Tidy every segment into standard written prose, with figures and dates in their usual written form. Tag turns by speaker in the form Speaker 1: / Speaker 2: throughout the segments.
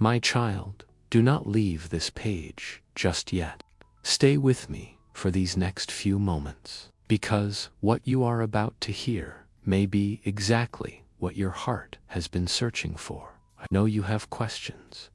Speaker 1: My child, do not leave this page just yet. Stay with me for these next few moments, because what you are about to hear may be exactly what your heart has been searching for. I know you have questions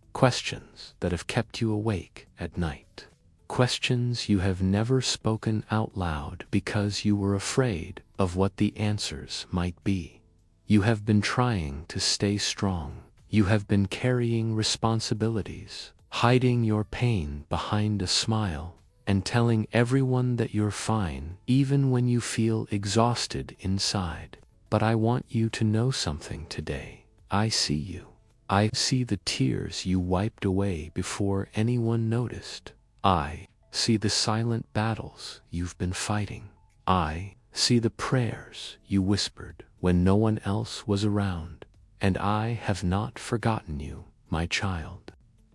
Speaker 1: that have kept you awake at night. Questions you have never spoken out loud because you were afraid of what the answers might be. You have been trying to stay strong. You have been carrying responsibilities, hiding your pain behind a smile, and telling everyone that you're fine even when you feel exhausted inside. But I want you to know something today. I see you. I see the tears you wiped away before anyone noticed. I see the silent battles you've been fighting. I see the prayers you whispered when no one else was around. And I have not forgotten you, my child.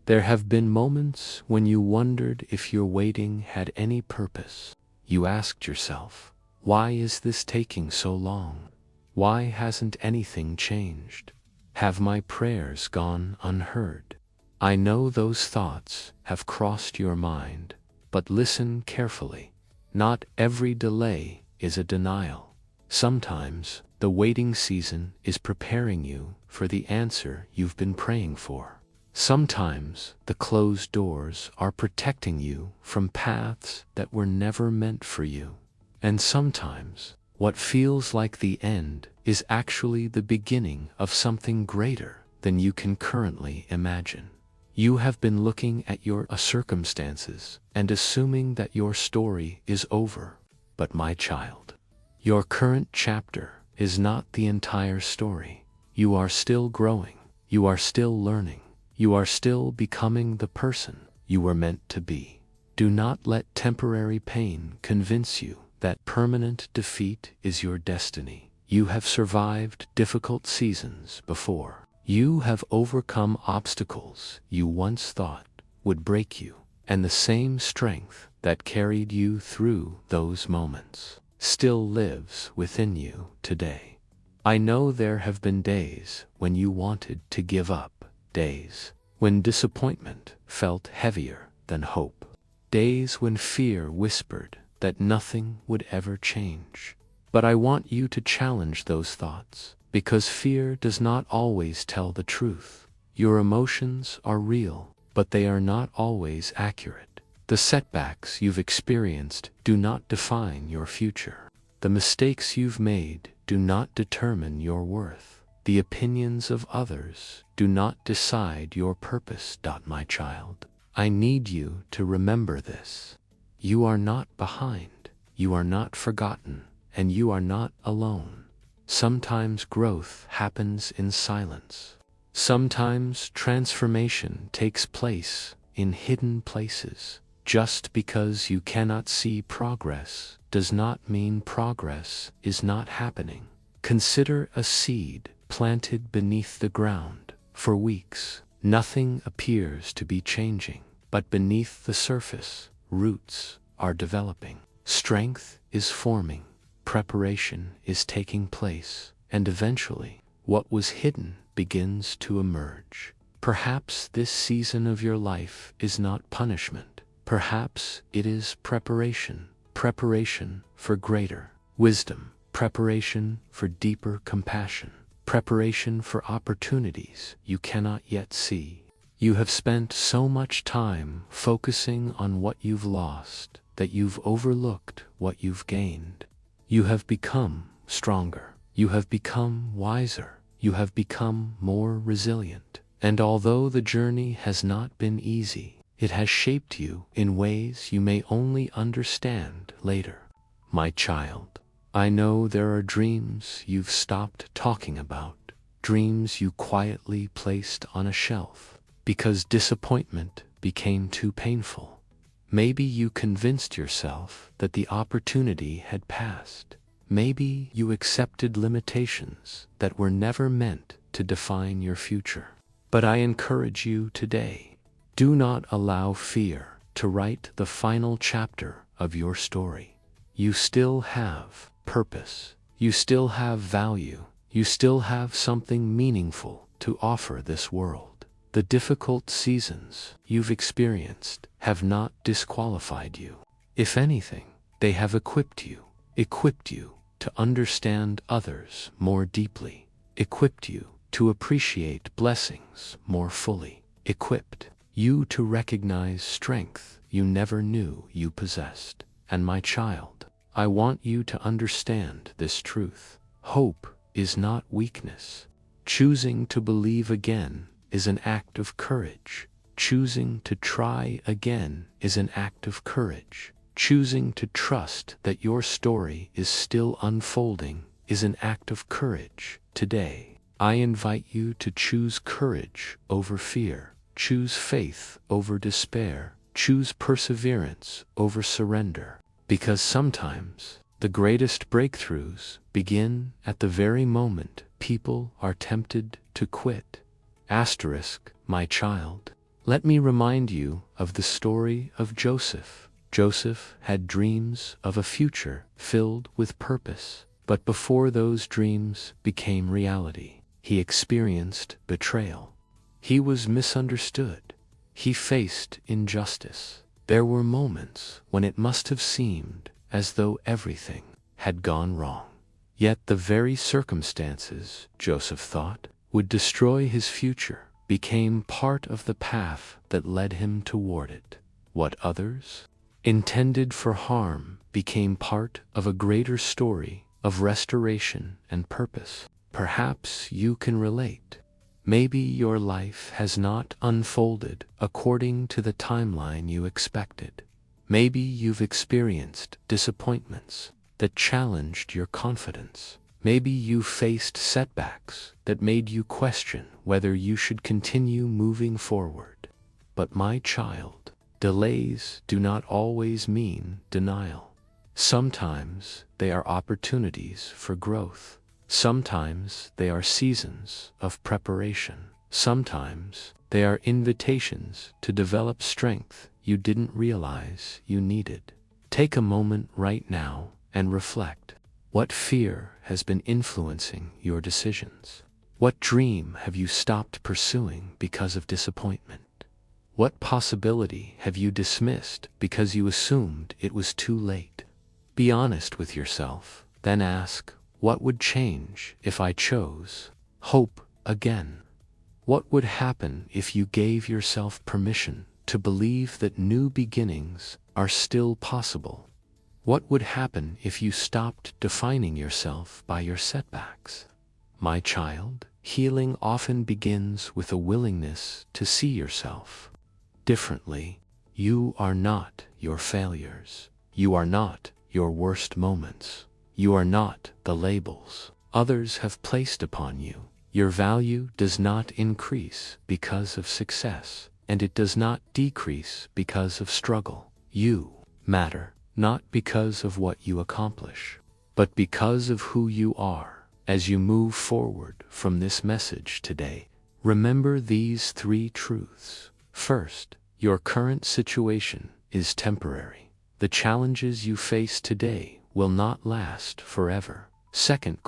Speaker 1: There have been moments when you wondered if your waiting had any purpose. You asked yourself, why is this taking so long? Why hasn't anything changed? Have my prayers gone unheard? I know those thoughts have crossed your mind, but listen carefully. Not every delay is a denial. Sometimes the waiting season is preparing you for the answer you've been praying for. Sometimes the closed doors are protecting you from paths that were never meant for you. And sometimes what feels like the end is actually the beginning of something greater than you can currently imagine. You have been looking at your circumstances and assuming that your story is over. But my child, your current chapter is not the entire story. You are still growing. You are still learning. You are still becoming the person you were meant to be. Do not let temporary pain convince you that permanent defeat is your destiny. You have survived difficult seasons before. You have overcome obstacles you once thought would break you, and the same strength that carried you through those moments still lives within you today. I know there have been days when you wanted to give up, days when disappointment felt heavier than hope, days when fear whispered that nothing would ever change. But I want you to challenge those thoughts, because fear does not always tell the truth. Your emotions are real, but they are not always accurate. The setbacks you've experienced do not define your future. The mistakes you've made do not determine your worth. The opinions of others do not decide your purpose. My child, I need you to remember this. You are not behind. You are not forgotten. And you are not alone. Sometimes growth happens in silence. Sometimes transformation takes place in hidden places. Just because you cannot see progress does not mean progress is not happening. Consider a seed planted beneath the ground. For weeks, nothing appears to be changing, but beneath the surface, roots are developing. Strength is forming. Preparation is taking place, and eventually, what was hidden begins to emerge. Perhaps this season of your life is not punishment. Perhaps it is preparation. Preparation for greater wisdom. Preparation for deeper compassion. Preparation for opportunities you cannot yet see. You have spent so much time focusing on what you've lost that you've overlooked what you've gained. You have become stronger. You have become wiser. You have become more resilient. And although the journey has not been easy, it has shaped you in ways you may only understand later. My child, I know there are dreams you've stopped talking about, dreams you quietly placed on a shelf because disappointment became too painful. Maybe you convinced yourself that the opportunity had passed. Maybe you accepted limitations that were never meant to define your future. But I encourage you today, do not allow fear to write the final chapter of your story. You still have purpose. You still have value. You still have something meaningful to offer this world. The difficult seasons you've experienced have not disqualified you. If anything, they have equipped you to understand others more deeply, equipped you to appreciate blessings more fully, equipped you to recognize strength you never knew you possessed. And my child, I want you to understand this truth. Hope is not weakness. Choosing to believe again is an act of courage. Choosing to try again is an act of courage. Choosing to trust that your story is still unfolding is an act of courage. Today, I invite you to choose courage over fear. Choose faith over despair. Choose perseverance over surrender. Because sometimes the greatest breakthroughs begin at the very moment people are tempted to quit. Asterisk, my child. Let me remind you of the story of Joseph. Joseph had dreams of a future filled with purpose, but before those dreams became reality, he experienced betrayal. He was misunderstood. He faced injustice. There were moments when it must have seemed as though everything had gone wrong. Yet the very circumstances Joseph thought would destroy his future became part of the path that led him toward it. What others intended for harm became part of a greater story of restoration and purpose. Perhaps you can relate. Maybe your life has not unfolded according to the timeline you expected. Maybe you've experienced disappointments that challenged your confidence. Maybe you faced setbacks that made you question whether you should continue moving forward. But my child, delays do not always mean denial. Sometimes they are opportunities for growth. Sometimes they are seasons of preparation. Sometimes they are invitations to develop strength you didn't realize you needed. Take a moment right now and reflect. What fear has been influencing your decisions? What dream have you stopped pursuing because of disappointment? What possibility have you dismissed because you assumed it was too late? Be honest with yourself, then ask, what would change if I chose hope again? What would happen if you gave yourself permission to believe that new beginnings are still possible? What would happen if you stopped defining yourself by your setbacks? My child, healing often begins with a willingness to see yourself differently. You are not your failures. You are not your worst moments. You are not the labels others have placed upon you. Your value does not increase because of success, and it does not decrease because of struggle. You matter not because of what you accomplish, but because of who you are. As you move forward from this message today, remember these three truths. First, your current situation is temporary. The challenges you face today will not last forever. Second,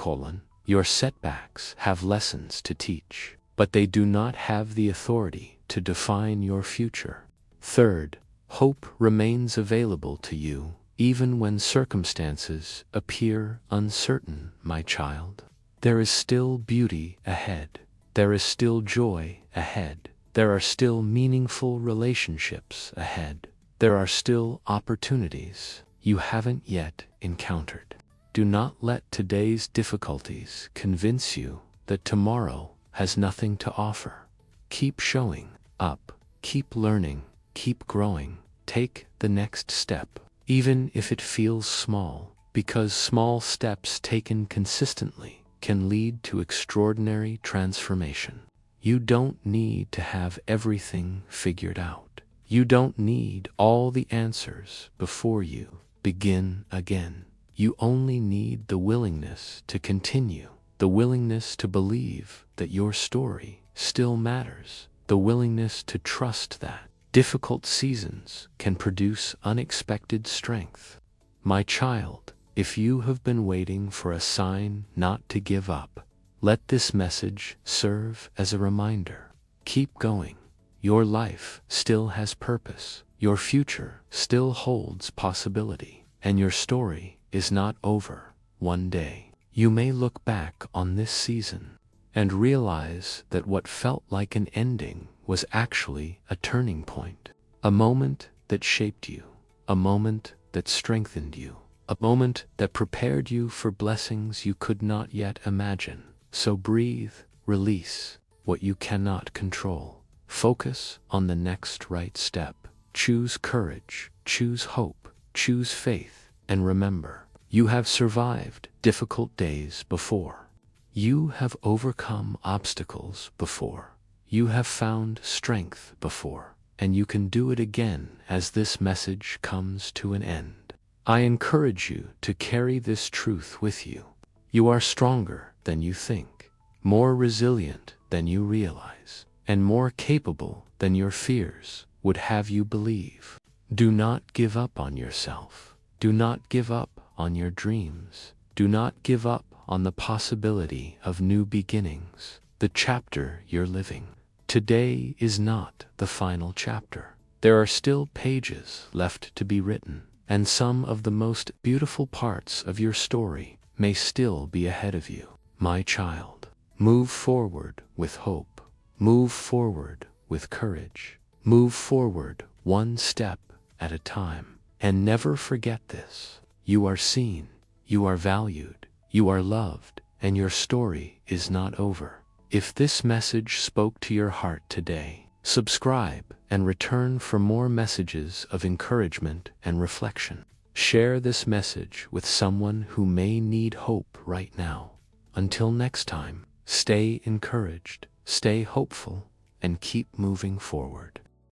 Speaker 1: your setbacks have lessons to teach, but they do not have the authority to define your future. Third, hope remains available to you even when circumstances appear uncertain, my child. There is still beauty ahead. There is still joy ahead. There are still meaningful relationships ahead. There are still opportunities you haven't yet encountered. Do not let today's difficulties convince you that tomorrow has nothing to offer. Keep showing up, keep learning, keep growing. Take the next step, even if it feels small, because small steps taken consistently can lead to extraordinary transformation. You don't need to have everything figured out. You don't need all the answers before you begin again. You only need the willingness to continue, the willingness to believe that your story still matters, the willingness to trust that difficult seasons can produce unexpected strength. My child, if you have been waiting for a sign not to give up, let this message serve as a reminder. keep going. Your life still has purpose. Your future still holds possibility. And your story is not over. One day, you may look back on this season and realize that what felt like an ending was actually a turning point. A moment that shaped you. A moment that strengthened you. A moment that prepared you for blessings you could not yet imagine. So breathe, release what you cannot control. Focus on the next right step. Choose courage, choose hope, choose faith, and remember, you have survived difficult days before. You have overcome obstacles before. You have found strength before, and you can do it again as this message comes to an end. I encourage you to carry this truth with you. You are stronger than you think, more resilient than you realize, and more capable than your fears would have you believe. Do not give up on yourself. Do not give up on your dreams. Do not give up on the possibility of new beginnings. The chapter you're living today is not the final chapter. There are still pages left to be written, and some of the most beautiful parts of your story may still be ahead of you. My child, move forward with hope. Move forward with courage. Move forward one step at a time. And never forget this. You are seen, you are valued, you are loved, and your story is not over. If this message spoke to your heart today, subscribe and return for more messages of encouragement and reflection. Share this message with someone who may need hope right now. Until next time, stay encouraged, stay hopeful, and keep moving forward.